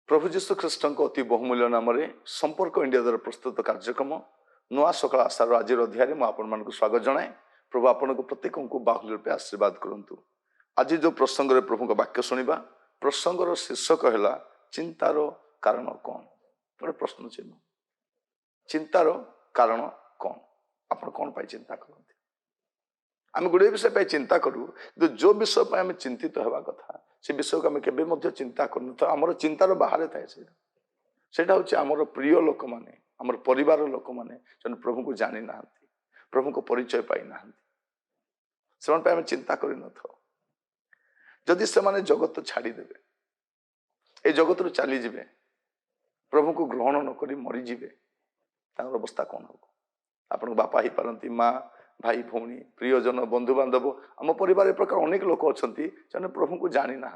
प्रभु जीशु ख्रीष्ट अति बहुमूल्य नाम संपर्क इंडिया द्वारा प्रस्तुत कार्यक्रम नुआ सकाल आशार आज अध्याय मुझे आपण मानक स्वागत जनाए। प्रभु आपण प्रत्येक को बाहुल रूपे आशीर्वाद करंतु। आज जो प्रसंग रे प्रभु का वाक्य शुणा प्रसंगर शीर्षक है चिंतार कारण कौन। गोटे प्रश्न चिन्ह, चिंतार कारण कौन? आप कौन पाई चिंता करते? आम गुड़े विषय चिंता करूँ, जो विषय पर आम चिंतित हवा कथा से विषय को आम के चिंता कर आमर चिंतार बाहर थाए से आमर प्रिय लोक मैंने आमर परिवार लोक मैंने जो प्रभु को जानी ना, प्रभु को परिचय पाई ना, से चिंता कर जदि से माने जगत छाड़देवे, ए जगत रू चलीजे, प्रभु को ग्रहण नक मरीजे, अवस्था कौन हम? आप बापा ही पारती, माँ भाई भौणी प्रियजन बंधु बांधव आम परिवार प्रकार अनेक लोक अच्छा जो प्रभु को जानी ना,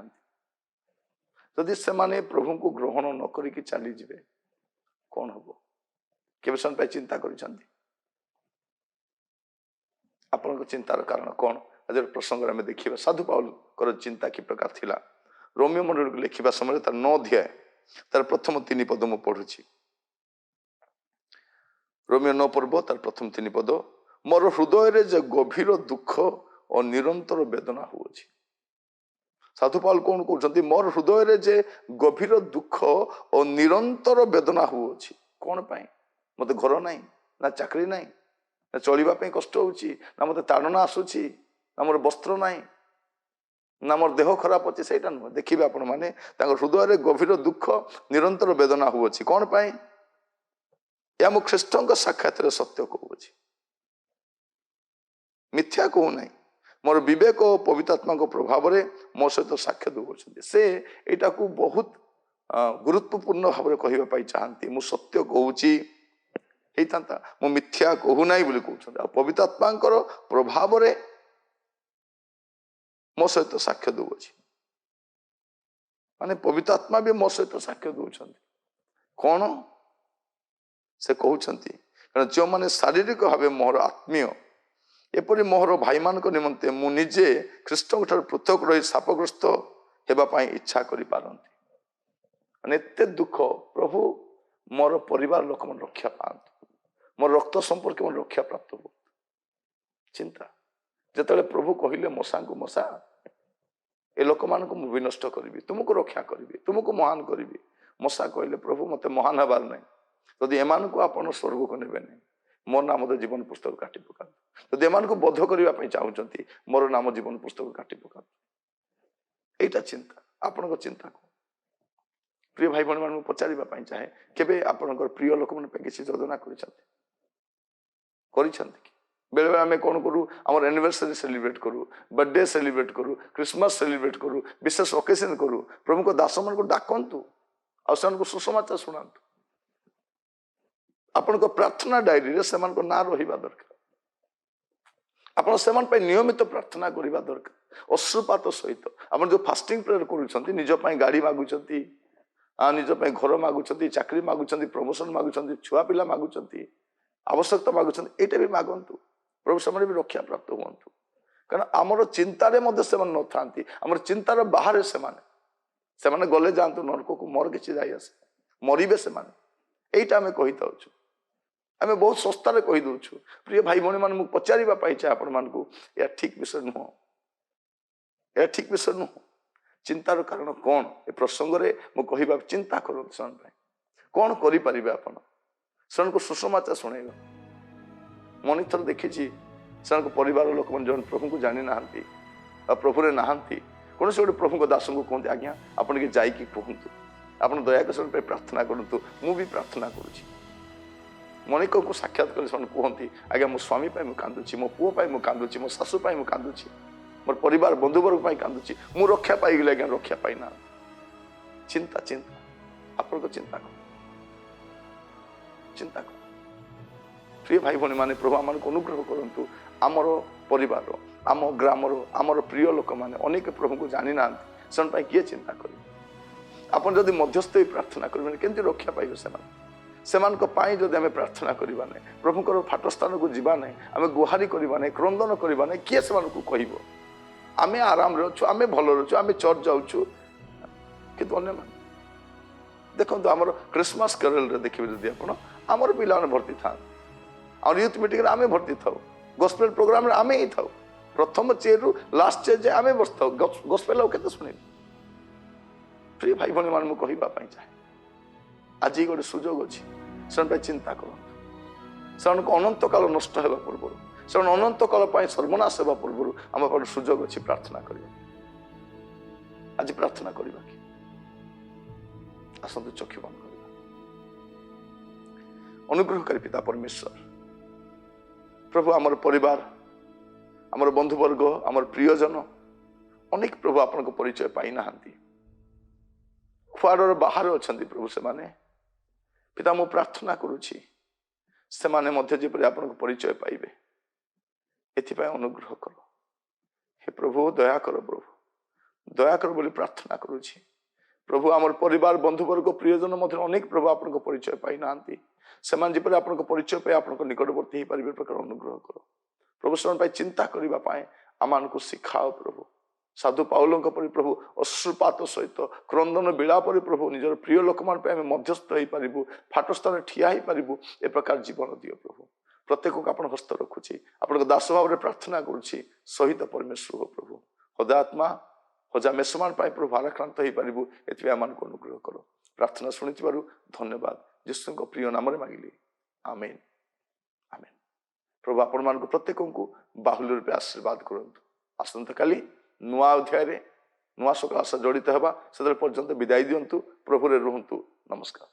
जदि से माने प्रभु को ग्रहण न करिकी चलीजे कौन हम? केवे समय चिंता कर चिंतार कारण कौन? आज प्रसंग आम देखा साधु पाउल कर चिंता कि प्रकार थिला। रोमियो मंडल को लिखा समय तार 9 अध्याय तार प्रथम 3 पद मु पढ़ुछि। रोमियो 9 पर्व तार प्रथम 3 पद, मोर हृदय रे जे गभीर दुख और निरंतर वेदना हुए। साधु पाउल कौन कहते? मोर हृदय रे जे गभीर दुख और निरंतर वेदना हुए। कौन पाई? मत घर ना, ना चाकरी ना, ना चलवाई कष्ट होची, ना मत ताड़ना आसूची, ना मोर वस्त्र ना, ना मोर देह खराब अच्छे, से नुह। देखिए आपण मैंने हृदय रे गभीर दुख निरंतर वेदना हुए। कौन पाई? या मु ख्रीष्ट साक्षात सत्य कहूँ, मिथ्या कहू ना। मोर विवेक और पवित्रात्मा प्रभाव में मो सहित साक्ष्य दूसरे से यहाँ को बहुत गुरुत्वपूर्ण भाव में कहवाई चाहती। मु सत्य कहता मु मिथ्या कहू ना बोली कहते। पवित्रात्मा प्रभाव में मो सहित साक्ष्य दूसरे, माने पवित्रात्मा भी मो सहित साक्ष्य दूसरे। कौन से कहते? कारण जो मैंने शारीरिक भाव मोर आत्मीय एपरी मोहर भाई मान निमंते मु निजे ख्रीष्ट पृथक रही शापग्रस्त होगापी इच्छा करते। एत दुख प्रभु मोर परिवार लोक मन रक्षा पातु, मोर रक्त संपर्क मन रक्षा प्राप्त हो। चिंता जिते प्रभु कहले मशा को मशा ए लोक मान को विनष्ट करी, तुमको रक्षा करी, तुमको महान करी। मशा कहले प्रभु मत महान हबार नहीं, यदि एम को आप स्वर्ग को ने नहीं, मोर नाम जीवन पुस्तक काटी पका। जदि एम को बध करने चाहते मोर नाम जीवन पुस्तक काटी पका। यहीटा चिंता। आपण चिंता को प्रिय भाई भाई मान पचारे चाहे केवे आपणकर प्रिय लोक मैंने किसी योजना कर बेले बेले आम कौन करूँ? आम एनिवर्सरी सेलिब्रेट करूँ, बर्थडे सेलिब्रेट करूँ, क्रिसमस सेलिब्रेट करूँ, विशेष ओकेजन करूँ। प्रभु को दास मान को डाकतु आ सुसमाचार शुणातु। आपण प्रार्थना डायरी रे से ना रहा दरकार। आप नियमित प्रार्थना करने दरकार अश्रुपात सहित। आप जो फास्टिंग प्रेयर कर निजपाई गाड़ी मागुंट, निजपाई घर मागुंट, चाकरी मागुंट, प्रमोशन मागुंट, छुआ पिला मागुंट, आवश्यकता मागुंट, यहाँ भी मागंतु। प्रभु से भी रक्षा प्राप्त हूँ। कारण आमर चिंतार से न था, आम चिंतार बाहर से गले जातु नरक को, मोर किसी जाए आसे मरबे से यहीटा आम कही था। आम बहुत सस्तार कहीदे। प्रिय भाई भाई मान पचारे चाहे आपण मान को यह ठीक विषय नुह, यह ठीक विषय नुह। चिंतार कारण कौन? ए प्रसंग में मुझे चिंता करूँ से कौन करें आप को सुसमाचार शुणेगा। मन थर देखी से परिवार लोक जो प्रभु को जानी ना प्रभुरे नहांती कौन से गोटे प्रभु दास को कहते आज्ञा आपन के जाइकी कहतु आप दयाक प्रार्थना करूँ मु भी प्रार्थना करुँच मणिक को साक्षात कर कहती आज्ञा मो स्वामी मुझे कांदुची मो पुओ मुझे कांदुची मो शाशु मुझे कांदुची मोर परिवार बंधुवर्ग कांदुची मु रक्षा पाईगली आज्ञा रक्षा पाईना चिंता चिंता आपन चिंता कर चिंता कर प्रिय भाई भौणी मैंने प्रभु आम अनुग्रह करूँ आमर परिवार आम ग्रामर आमर प्रिय लोक मैंने अनेक प्रभु को जानी ना से किए चिंता करें आपन जदि मध्यस्थ प्रार्थना करेंगे केमती रक्षा पाइबे से जदि आम प्रार्थना करवा ना प्रभुकर फाट स्थान को जीवा ना आम गुहारी करवा ना क्रंदन करवा ना किए से कह आम आराम अच्छु आम भल अच्छु आम चर्च जाऊँ कि अन्य देखो आमर क्रिसमस कैरल देखिए जदि आप आमर पिला भर्ती था और यूथ मीटिंग आम भर्ती था गॉस्पेल प्रोग्राम आम ही था प्रथम चेयर रु लास्ट चेयर जाए आम बस था गॉस्पेल आउ केते सुनिबे प्रिय भाई भौणी मान कहवाई चाहे आज गोटे सुजोग अच्छी से चिंता करूँ से अनंत काल नष्ट होगा पूर्व से अनंत काल सर्वनाश होगा पूर्व आम पाखे सुजोग अच्छी प्रार्थना करवा आज प्रार्थना करवा कि आसतु चक्षु बंद करवा अनुग्रहकारी पिता परमेश्वर प्रभु आमर परिवार आमर बंधुवर्ग आमर प्रियजन अनेक प्रभु आपन को परिचय पाई ना खुआड़ बाहर अच्छा प्रभु से माने पिता मु प्रार्थना करुछि से माने मध्य जेपरि आपन को परिचय पाइबे एथिपाई अनुग्रह कर हे प्रभु दया कर प्रभु दया कर बोली प्रार्थना करुछि प्रभु आमर परिवार बंधुवर्ग प्रियजन मध्य अनेक प्रभु आपन को परिचय पाई ना से जेपरि आपन को परिचय पाई आपन को निकटवर्ती हो पारे प्रकार अनुग्रह कर प्रभु से चिंता करने आम को शिखाओ प्रभु साधु पाउलों परि प्रभु अश्रुपात सहित क्रंदन बिला परि प्रभु निजर प्रिय लोक मान मध्यस्थ हो पारू फाट स्थान ठिया हो पारू ए प्रकार जीवन दियो प्रभु प्रत्येक को आप हस्त रखुची आप दास भाव में प्रार्थना करुच्ची सहित परमेश्वर हो प्रभु हदात्मा हजा मेषमान प्रभु आराक्रांत हो पारू एथि आम को अनुग्रह कर प्रार्थना शुणी धन्यवाद यीशु प्रिय नाम मांगिली आमेन आमेन प्रभु आपण मान प्रत्येक को बाहुल्य रूपे आशीर्वाद करंतु आसंता काली नुआ अध्याय नुआ सकाल जड़ित होगा से पर्यंत विदाई दिंतु प्रभु रुहतु नमस्कार।